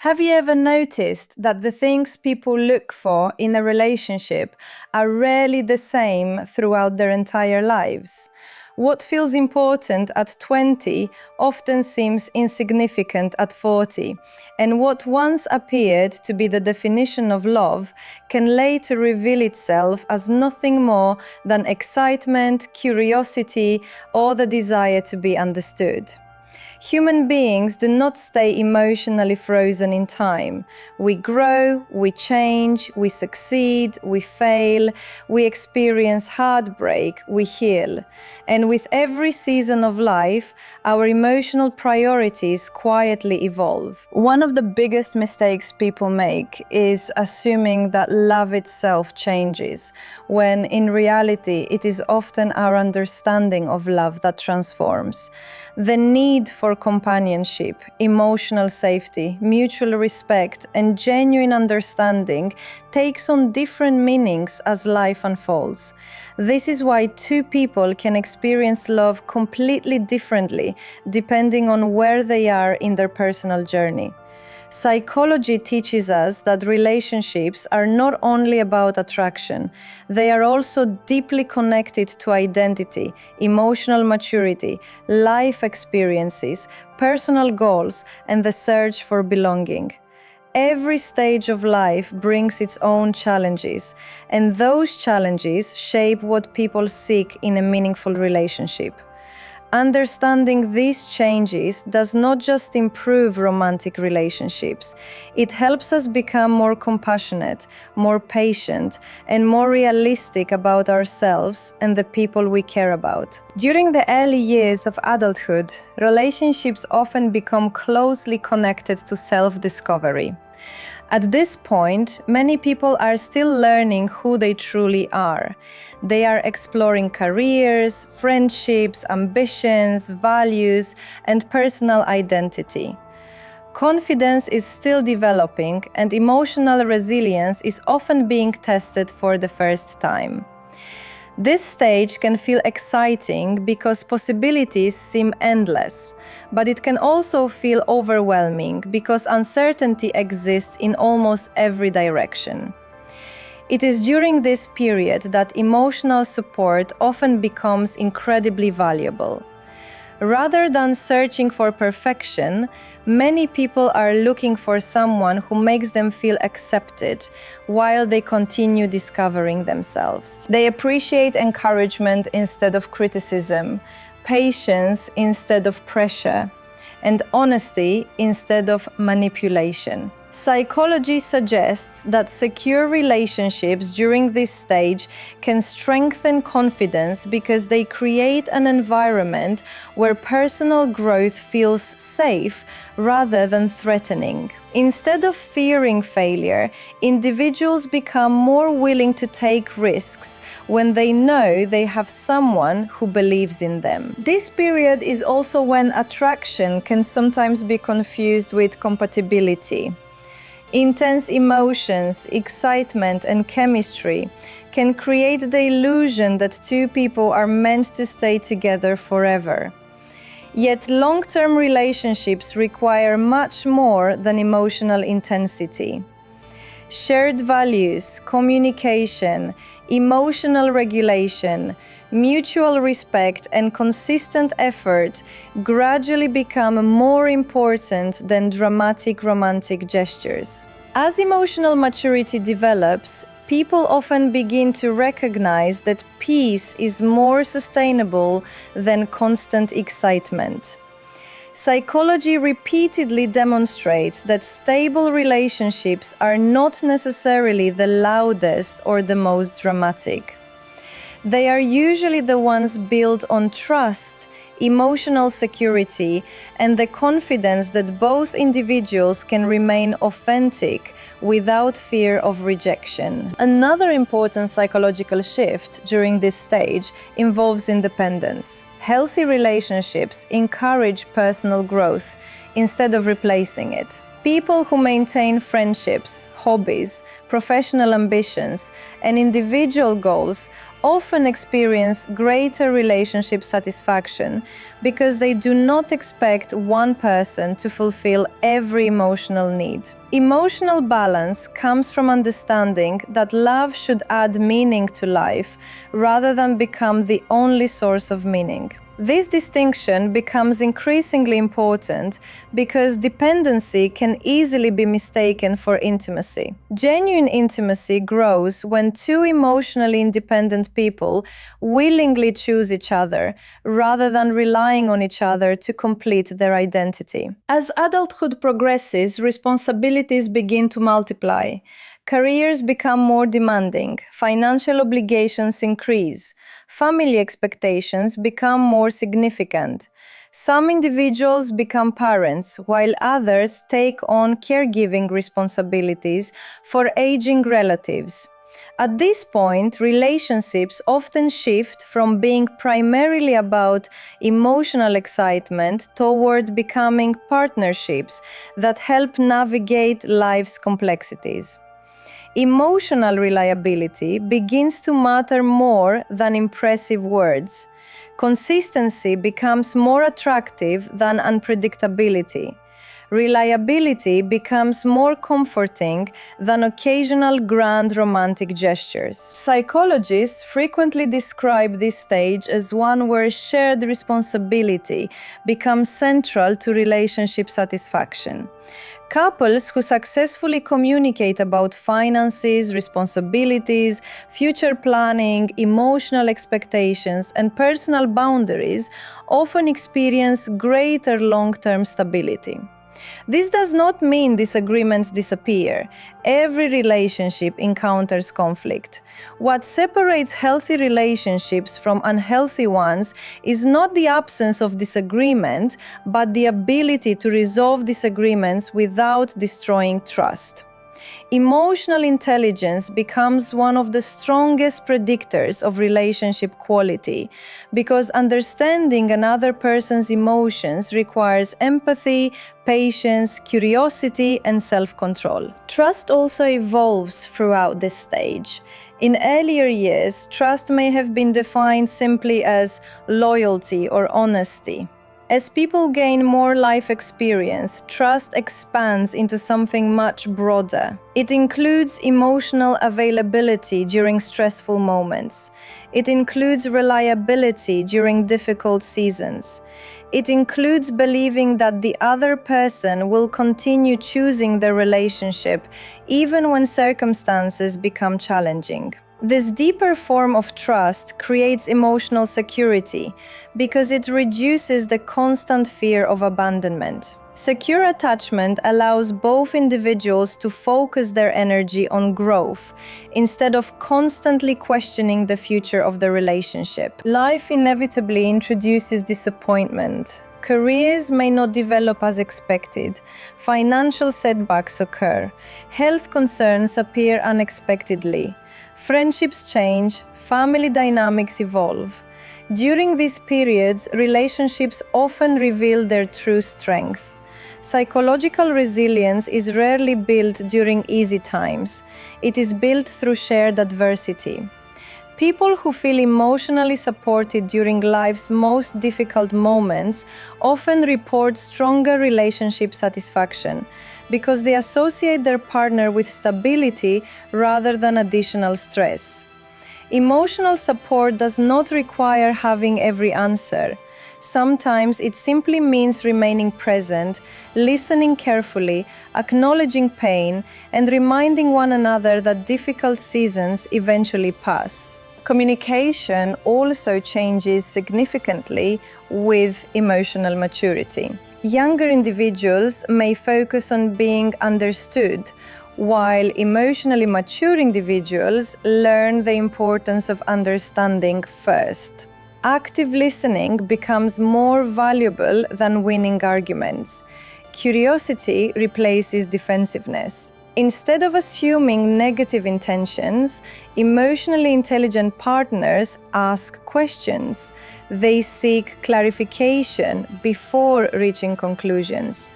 Have you ever noticed that the things people look for in a relationship are rarely the same throughout their entire lives? What feels important at 20 often seems insignificant at 40, and what once appeared to be the definition of love can later reveal itself as nothing more than excitement, curiosity, or the desire to be understood. Human beings do not stay emotionally frozen in time. We grow, we change, we succeed, we fail, we experience heartbreak, we heal. And with every season of life, our emotional priorities quietly evolve. One of the biggest mistakes people make is assuming that love itself changes, when in reality it is often our understanding of love that transforms. The need for companionship, emotional safety, mutual respect, and genuine understanding takes on different meanings as life unfolds. This is why two people can experience love completely differently depending on where they are in their personal journey. Psychology teaches us that relationships are not only about attraction, they are also deeply connected to identity, emotional maturity, life experiences, personal goals, and the search for belonging. Every stage of life brings its own challenges, and those challenges shape what people seek in a meaningful relationship. Understanding these changes does not just improve romantic relationships, it helps us become more compassionate, more patient, and more realistic about ourselves and the people we care about. During the early years of adulthood, relationships often become closely connected to self-discovery. At this point, many people are still learning who they truly are. They are exploring careers, friendships, ambitions, values, and personal identity. Confidence is still developing, and emotional resilience is often being tested for the first time. This stage can feel exciting because possibilities seem endless, but it can also feel overwhelming because uncertainty exists in almost every direction. It is during this period that emotional support often becomes incredibly valuable. Rather than searching for perfection, many people are looking for someone who makes them feel accepted while they continue discovering themselves. They appreciate encouragement instead of criticism, patience instead of pressure, and honesty instead of manipulation. Psychology suggests that secure relationships during this stage can strengthen confidence because they create an environment where personal growth feels safe rather than threatening. Instead of fearing failure, individuals become more willing to take risks when they know they have someone who believes in them. This period is also when attraction can sometimes be confused with compatibility. Intense emotions, excitement, and chemistry can create the illusion that two people are meant to stay together forever. Yet long-term relationships require much more than emotional intensity. Shared values, communication, emotional regulation, mutual respect, and consistent effort gradually become more important than dramatic romantic gestures. As emotional maturity develops, people often begin to recognize that peace is more sustainable than constant excitement. Psychology repeatedly demonstrates that stable relationships are not necessarily the loudest or the most dramatic. They are usually the ones built on trust, emotional security, and the confidence that both individuals can remain authentic without fear of rejection. Another important psychological shift during this stage involves independence. Healthy relationships encourage personal growth instead of replacing it. People who maintain friendships, hobbies, professional ambitions, and individual goals often experience greater relationship satisfaction because they do not expect one person to fulfill every emotional need. Emotional balance comes from understanding that love should add meaning to life rather than become the only source of meaning. This distinction becomes increasingly important because dependency can easily be mistaken for intimacy. Genuine intimacy grows when two emotionally independent people willingly choose each other rather than relying on each other to complete their identity. As adulthood progresses, responsibilities begin to multiply. Careers become more demanding, financial obligations increase, family expectations become more significant. Some individuals become parents, while others take on caregiving responsibilities for aging relatives. At this point, relationships often shift from being primarily about emotional excitement toward becoming partnerships that help navigate life's complexities. Emotional reliability begins to matter more than impressive words. Consistency becomes more attractive than unpredictability. Reliability becomes more comforting than occasional grand romantic gestures. Psychologists frequently describe this stage as one where shared responsibility becomes central to relationship satisfaction. Couples who successfully communicate about finances, responsibilities, future planning, emotional expectations, and personal boundaries often experience greater long-term stability. This does not mean disagreements disappear. Every relationship encounters conflict. What separates healthy relationships from unhealthy ones is not the absence of disagreement, but the ability to resolve disagreements without destroying trust. Emotional intelligence becomes one of the strongest predictors of relationship quality because understanding another person's emotions requires empathy, patience, curiosity, and self-control. Trust also evolves throughout this stage. In earlier years, trust may have been defined simply as loyalty or honesty. As people gain more life experience, trust expands into something much broader. It includes emotional availability during stressful moments. It includes reliability during difficult seasons. It includes believing that the other person will continue choosing the relationship even when circumstances become challenging. This deeper form of trust creates emotional security because it reduces the constant fear of abandonment. Secure attachment allows both individuals to focus their energy on growth instead of constantly questioning the future of the relationship. Life inevitably introduces disappointment. Careers may not develop as expected. Financial setbacks occur. Health concerns appear unexpectedly. Friendships change, family dynamics evolve. During these periods, relationships often reveal their true strength. Psychological resilience is rarely built during easy times. It is built through shared adversity. People who feel emotionally supported during life's most difficult moments often report stronger relationship satisfaction because they associate their partner with stability rather than additional stress. Emotional support does not require having every answer. Sometimes it simply means remaining present, listening carefully, acknowledging pain, and reminding one another that difficult seasons eventually pass. Communication also changes significantly with emotional maturity. Younger individuals may focus on being understood, while emotionally mature individuals learn the importance of understanding first. Active listening becomes more valuable than winning arguments. Curiosity replaces defensiveness. Instead of assuming negative intentions, emotionally intelligent partners ask questions. They seek clarification before reaching conclusions.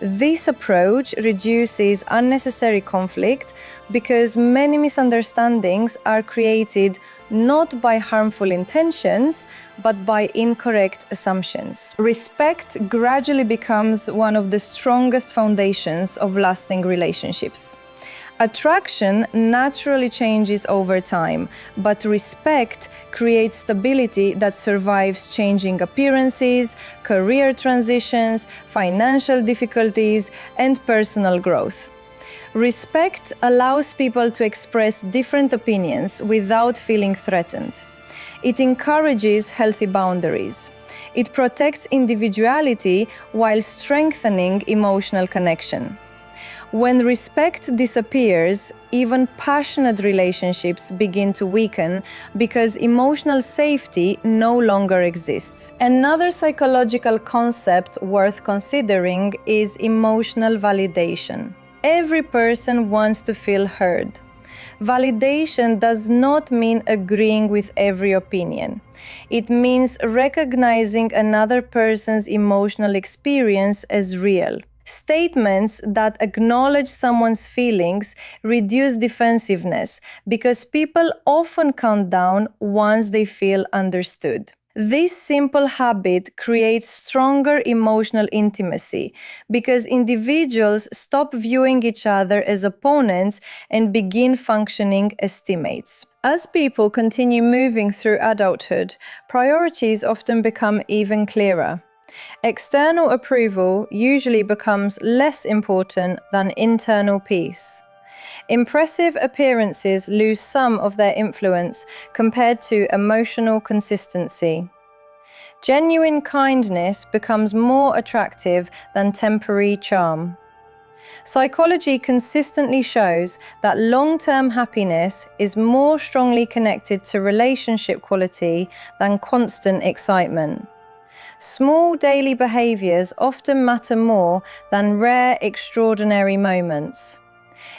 This approach reduces unnecessary conflict because many misunderstandings are created not by harmful intentions, but by incorrect assumptions. Respect gradually becomes one of the strongest foundations of lasting relationships. Attraction naturally changes over time, but respect creates stability that survives changing appearances, career transitions, financial difficulties, and personal growth. Respect allows people to express different opinions without feeling threatened. It encourages healthy boundaries. It protects individuality while strengthening emotional connection. When respect disappears, even passionate relationships begin to weaken because emotional safety no longer exists. Another psychological concept worth considering is emotional validation. Every person wants to feel heard. Validation does not mean agreeing with every opinion. It means recognizing another person's emotional experience as real. Statements that acknowledge someone's feelings reduce defensiveness because people often calm down once they feel understood. This simple habit creates stronger emotional intimacy because individuals stop viewing each other as opponents and begin functioning as teammates. As people continue moving through adulthood, priorities often become even clearer. External approval usually becomes less important than internal peace. Impressive appearances lose some of their influence compared to emotional consistency. Genuine kindness becomes more attractive than temporary charm. Psychology consistently shows that long-term happiness is more strongly connected to relationship quality than constant excitement. Small daily behaviors often matter more than rare, extraordinary moments.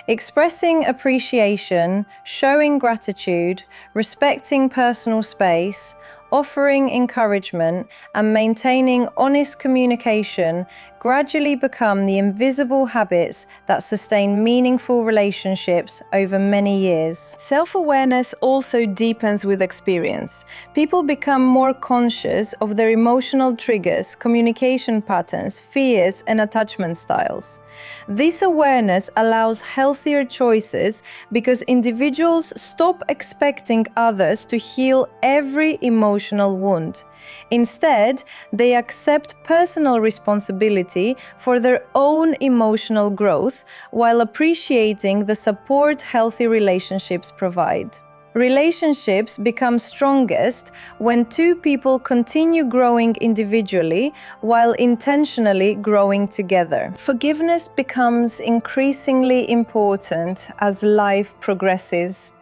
Expressing appreciation, showing gratitude, respecting personal space, offering encouragement, and maintaining honest communication gradually become the invisible habits that sustain meaningful relationships over many years. Self-awareness also deepens with experience. People become more conscious of their emotional triggers, communication patterns, fears, and attachment styles. This awareness allows healthier choices because individuals stop expecting others to heal every emotional wound. Instead, they accept personal responsibility for their own emotional growth while appreciating the support healthy relationships provide. Relationships become strongest when two people continue growing individually while intentionally growing together. Forgiveness becomes increasingly important as life progresses.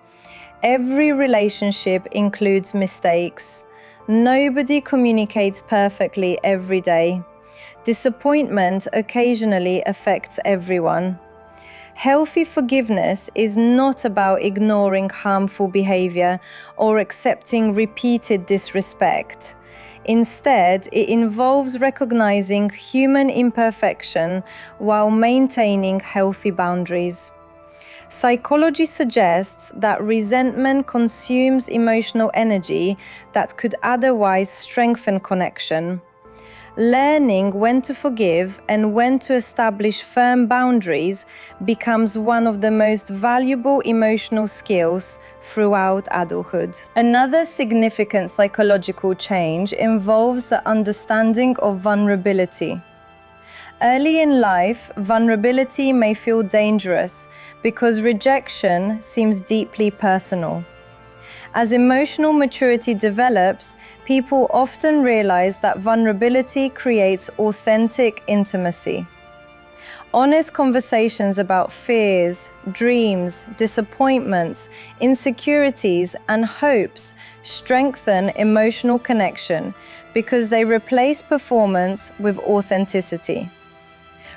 Every relationship includes mistakes. Nobody communicates perfectly every day. Disappointment occasionally affects everyone. Healthy forgiveness is not about ignoring harmful behavior or accepting repeated disrespect. Instead, it involves recognizing human imperfection while maintaining healthy boundaries. Psychology suggests that resentment consumes emotional energy that could otherwise strengthen connection. Learning when to forgive and when to establish firm boundaries becomes one of the most valuable emotional skills throughout adulthood. Another significant psychological change involves the understanding of vulnerability. Early in life, vulnerability may feel dangerous because rejection seems deeply personal. As emotional maturity develops, people often realize that vulnerability creates authentic intimacy. Honest conversations about fears, dreams, disappointments, insecurities, and hopes strengthen emotional connection because they replace performance with authenticity.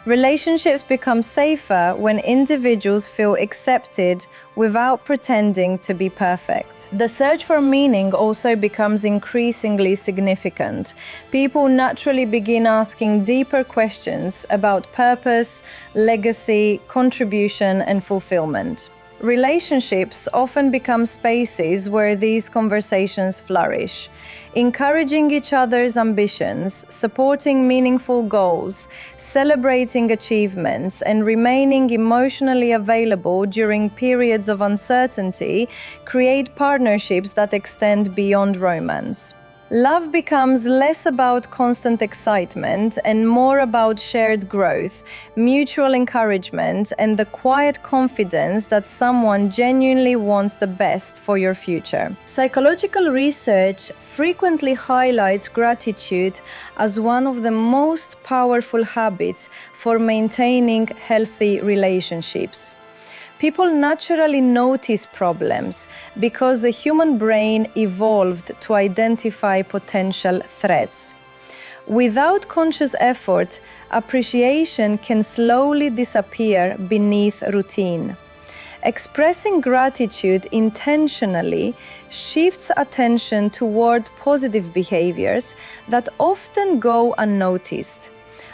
Relationships become safer when individuals feel accepted without pretending to be perfect. The search for meaning also becomes increasingly significant. People naturally begin asking deeper questions about purpose, legacy, contribution, and fulfillment. Relationships often become spaces where these conversations flourish, encouraging each other's ambitions, supporting meaningful goals, celebrating achievements, and remaining emotionally available during periods of uncertainty create partnerships that extend beyond romance. Love becomes less about constant excitement and more about shared growth, mutual encouragement, and the quiet confidence that someone genuinely wants the best for your future. Psychological research frequently highlights gratitude as one of the most powerful habits for maintaining healthy relationships. People naturally notice problems because the human brain evolved to identify potential threats. Without conscious effort, appreciation can slowly disappear beneath routine. Expressing gratitude intentionally shifts attention toward positive behaviors that often go unnoticed.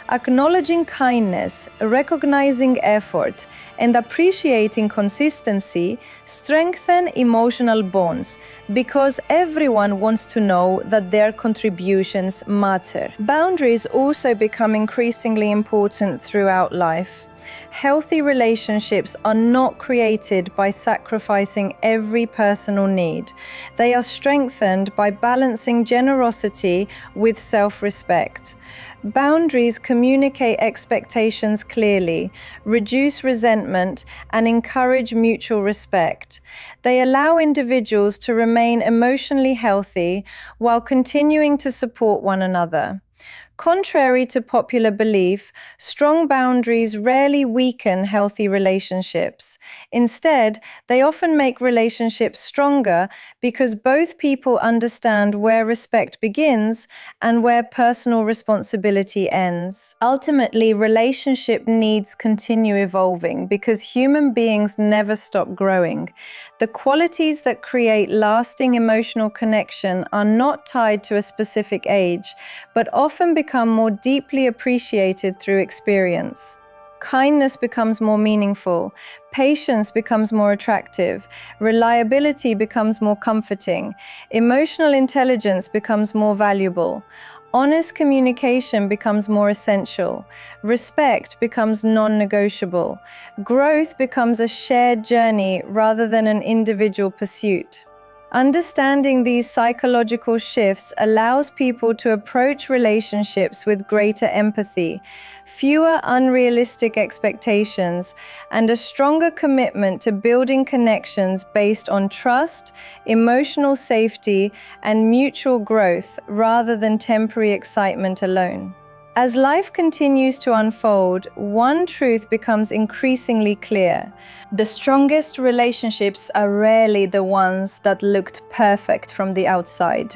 Acknowledging kindness, recognizing effort, and appreciating consistency strengthen emotional bonds because everyone wants to know that their contributions matter. Boundaries also become increasingly important throughout life. Healthy relationships are not created by sacrificing every personal need. They are strengthened by balancing generosity with self-respect. Boundaries communicate expectations clearly, reduce resentment, and encourage mutual respect. They allow individuals to remain emotionally healthy while continuing to support one another. Contrary to popular belief, strong boundaries rarely weaken healthy relationships. Instead, they often make relationships stronger because both people understand where respect begins and where personal responsibility ends. Ultimately, relationship needs continue evolving because human beings never stop growing. The qualities that create lasting emotional connection are not tied to a specific age, but often become more deeply appreciated through experience. Kindness becomes more meaningful, patience becomes more attractive, reliability becomes more comforting, emotional intelligence becomes more valuable, honest communication becomes more essential, respect becomes non-negotiable, growth becomes a shared journey rather than an individual pursuit. Understanding these psychological shifts allows people to approach relationships with greater empathy, fewer unrealistic expectations, and a stronger commitment to building connections based on trust, emotional safety, and mutual growth rather than temporary excitement alone. As life continues to unfold, one truth becomes increasingly clear. The strongest relationships are rarely the ones that looked perfect from the outside.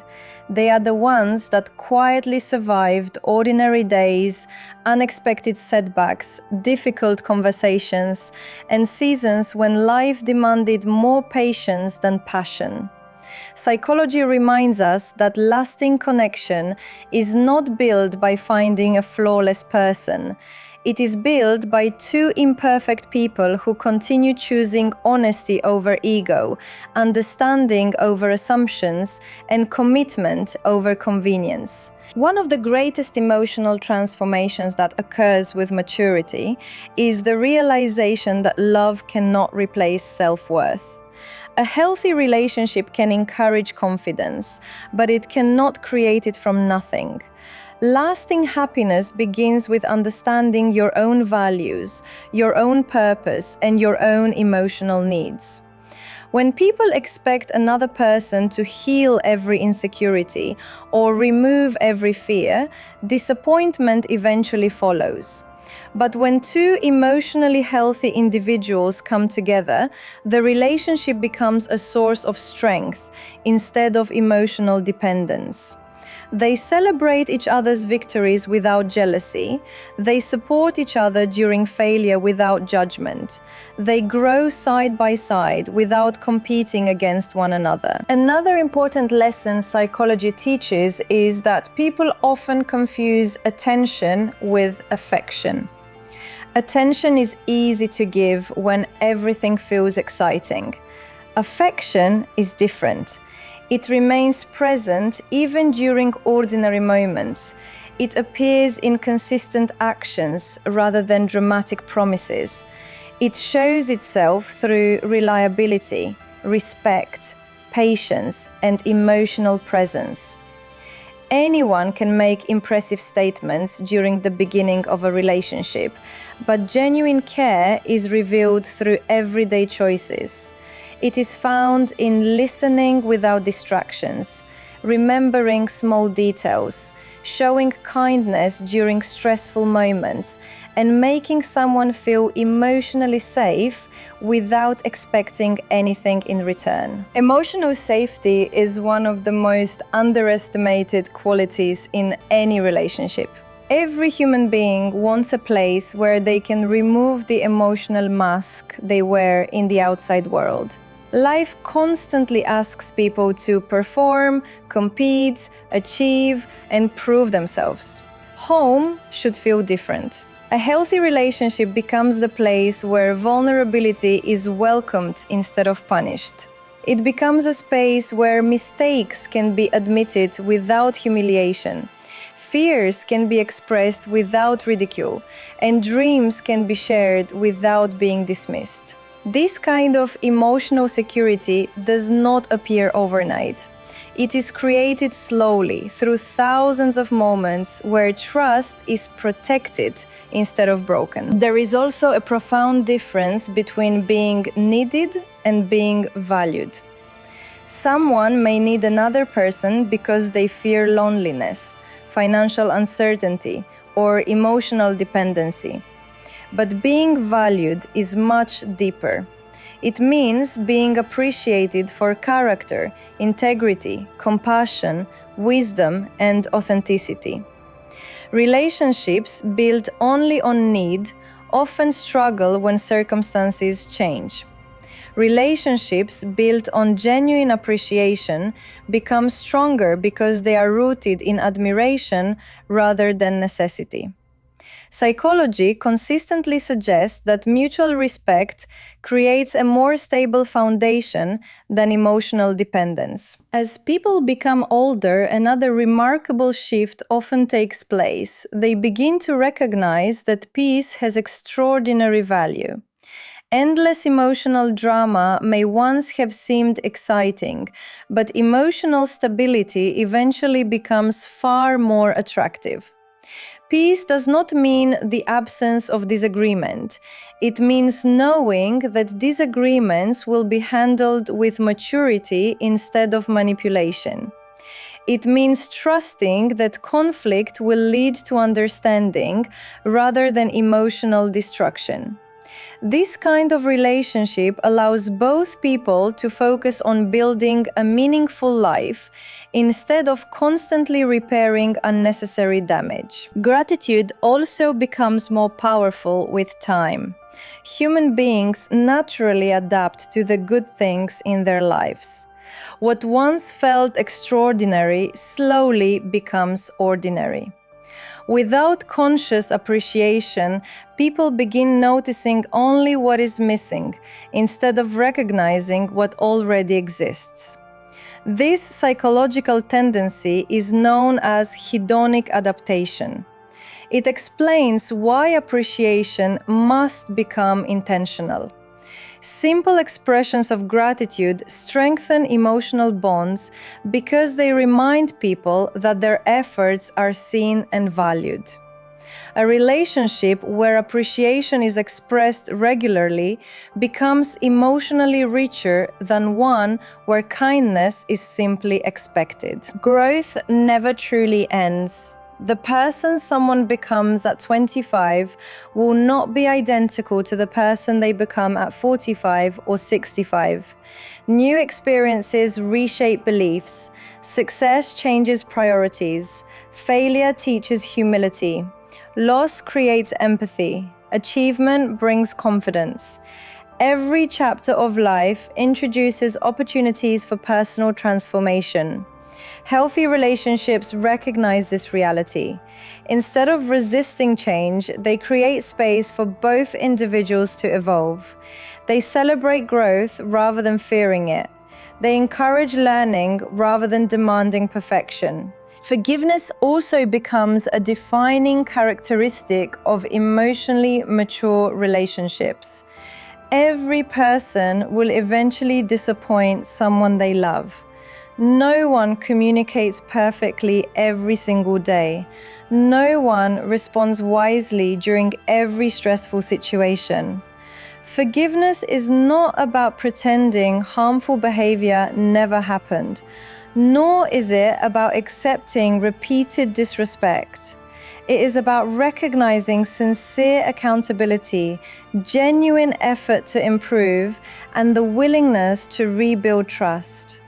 They are the ones that quietly survived ordinary days, unexpected setbacks, difficult conversations, and seasons when life demanded more patience than passion. Psychology reminds us that lasting connection is not built by finding a flawless person. It is built by two imperfect people who continue choosing honesty over ego, understanding over assumptions, and commitment over convenience. One of the greatest emotional transformations that occurs with maturity is the realization that love cannot replace self-worth. A healthy relationship can encourage confidence, but it cannot create it from nothing. Lasting happiness begins with understanding your own values, your own purpose, and your own emotional needs. When people expect another person to heal every insecurity or remove every fear, disappointment eventually follows. But when two emotionally healthy individuals come together, the relationship becomes a source of strength instead of emotional dependence. They celebrate each other's victories without jealousy. They support each other during failure without judgment. They grow side by side without competing against one another. Another important lesson psychology teaches is that people often confuse attention with affection. Attention is easy to give when everything feels exciting. Affection is different. It remains present even during ordinary moments. It appears in consistent actions rather than dramatic promises. It shows itself through reliability, respect, patience, and emotional presence. Anyone can make impressive statements during the beginning of a relationship, but genuine care is revealed through everyday choices. It is found in listening without distractions, remembering small details, showing kindness during stressful moments, and making someone feel emotionally safe without expecting anything in return. Emotional safety is one of the most underestimated qualities in any relationship. Every human being wants a place where they can remove the emotional mask they wear in the outside world. Life constantly asks people to perform, compete, achieve, and prove themselves. Home should feel different. A healthy relationship becomes the place where vulnerability is welcomed instead of punished. It becomes a space where mistakes can be admitted without humiliation. Fears can be expressed without ridicule, and dreams can be shared without being dismissed. This kind of emotional security does not appear overnight. It is created slowly through thousands of moments where trust is protected instead of broken. There is also a profound difference between being needed and being valued. Someone may need another person because they fear loneliness, financial uncertainty, or emotional dependency. But being valued is much deeper. It means being appreciated for character, integrity, compassion, wisdom, and authenticity. Relationships built only on need often struggle when circumstances change. Relationships built on genuine appreciation become stronger because they are rooted in admiration rather than necessity. Psychology consistently suggests that mutual respect creates a more stable foundation than emotional dependence. As people become older, another remarkable shift often takes place. They begin to recognize that peace has extraordinary value. Endless emotional drama may once have seemed exciting, but emotional stability eventually becomes far more attractive. Peace does not mean the absence of disagreement. It means knowing that disagreements will be handled with maturity instead of manipulation. It means trusting that conflict will lead to understanding rather than emotional destruction. This kind of relationship allows both people to focus on building a meaningful life instead of constantly repairing unnecessary damage. Gratitude also becomes more powerful with time. Human beings naturally adapt to the good things in their lives. What once felt extraordinary slowly becomes ordinary. Without conscious appreciation, people begin noticing only what is missing, instead of recognizing what already exists. This psychological tendency is known as hedonic adaptation. It explains why appreciation must become intentional. Simple expressions of gratitude strengthen emotional bonds because they remind people that their efforts are seen and valued. A relationship where appreciation is expressed regularly becomes emotionally richer than one where kindness is simply expected. Growth never truly ends. The person someone becomes at 25 will not be identical to the person they become at 45 or 65. New experiences reshape beliefs. Success changes priorities. Failure teaches humility. Loss creates empathy. Achievement brings confidence. Every chapter of life introduces opportunities for personal transformation. Healthy relationships recognize this reality. Instead of resisting change, they create space for both individuals to evolve. They celebrate growth rather than fearing it. They encourage learning rather than demanding perfection. Forgiveness also becomes a defining characteristic of emotionally mature relationships. Every person will eventually disappoint someone they love. No one communicates perfectly every single day. No one responds wisely during every stressful situation. Forgiveness is not about pretending harmful behavior never happened, nor is it about accepting repeated disrespect. It is about recognizing sincere accountability, genuine effort to improve, and the willingness to rebuild trust.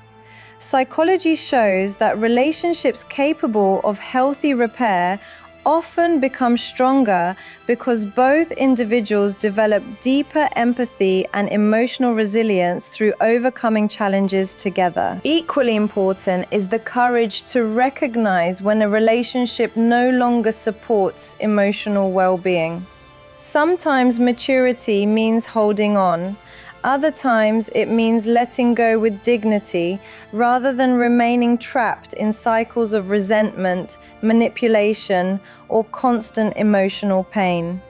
Psychology shows that relationships capable of healthy repair often become stronger because both individuals develop deeper empathy and emotional resilience through overcoming challenges together. Equally important is the courage to recognize when a relationship no longer supports emotional well-being. Sometimes maturity means holding on. Other times it means letting go with dignity rather than remaining trapped in cycles of resentment, manipulation, or constant emotional pain.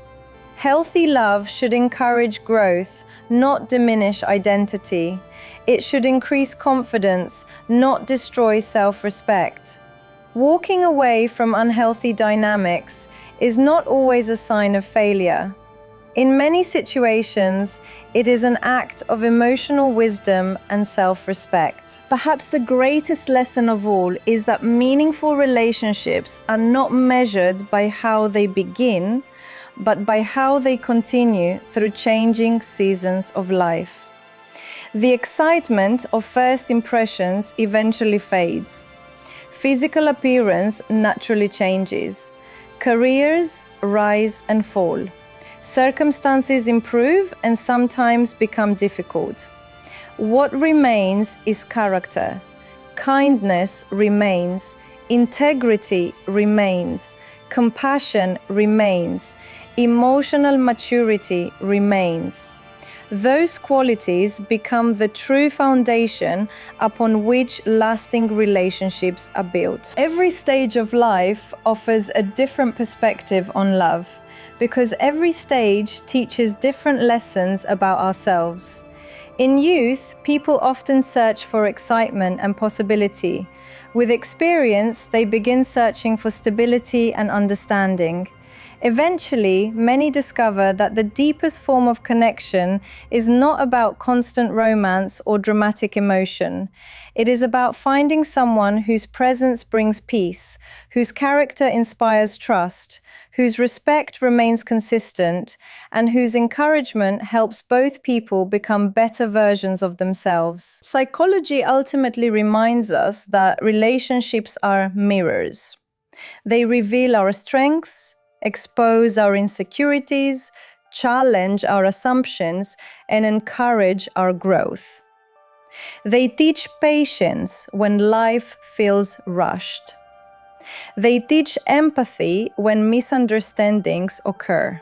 Healthy love should encourage growth, not diminish identity. It should increase confidence, not destroy self-respect. Walking away from unhealthy dynamics is not always a sign of failure. In many situations, it is an act of emotional wisdom and self-respect. Perhaps the greatest lesson of all is that meaningful relationships are not measured by how they begin, but by how they continue through changing seasons of life. The excitement of first impressions eventually fades. Physical appearance naturally changes. Careers rise and fall. Circumstances improve and sometimes become difficult. What remains is character. Kindness remains. Integrity remains. Compassion remains. Emotional maturity remains. Those qualities become the true foundation upon which lasting relationships are built. Every stage of life offers a different perspective on love, because every stage teaches different lessons about ourselves. In youth, people often search for excitement and possibility. With experience, they begin searching for stability and understanding. Eventually, many discover that the deepest form of connection is not about constant romance or dramatic emotion. It is about finding someone whose presence brings peace, whose character inspires trust, whose respect remains consistent, and whose encouragement helps both people become better versions of themselves. Psychology ultimately reminds us that relationships are mirrors. They reveal our strengths, expose our insecurities, challenge our assumptions, and encourage our growth. They teach patience when life feels rushed. They teach empathy when misunderstandings occur.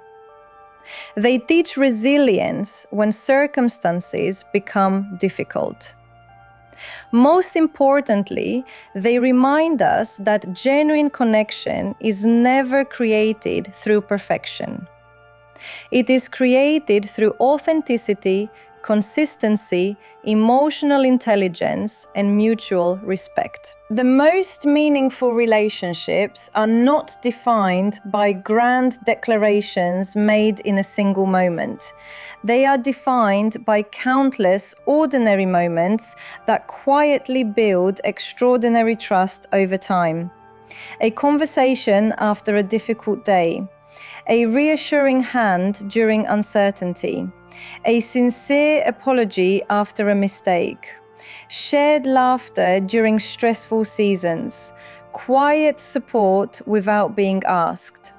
They teach resilience when circumstances become difficult. Most importantly, they remind us that genuine connection is never created through perfection. It is created through authenticity, consistency, emotional intelligence, and mutual respect. The most meaningful relationships are not defined by grand declarations made in a single moment. They are defined by countless ordinary moments that quietly build extraordinary trust over time. a conversation after a difficult day, a reassuring hand during uncertainty, a sincere apology after a mistake, shared laughter during stressful seasons, quiet support without being asked.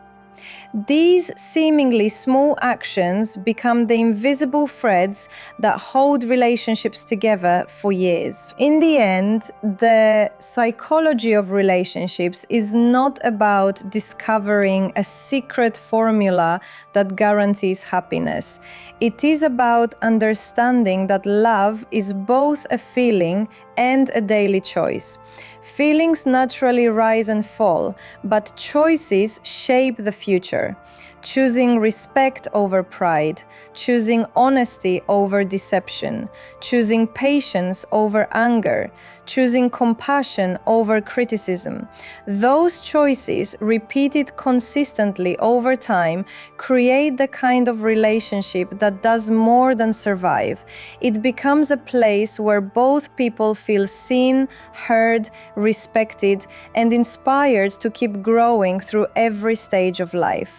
These seemingly small actions become the invisible threads that hold relationships together for years. In the end, the psychology of relationships is not about discovering a secret formula that guarantees happiness. It is about understanding that love is both a feeling and a daily choice. Feelings naturally rise and fall, but choices shape the future. Choosing respect over pride, choosing honesty over deception, choosing patience over anger, choosing compassion over criticism. Those choices, repeated consistently over time, create the kind of relationship that does more than survive. It becomes a place where both people feel seen, heard, respected, and inspired to keep growing through every stage of life.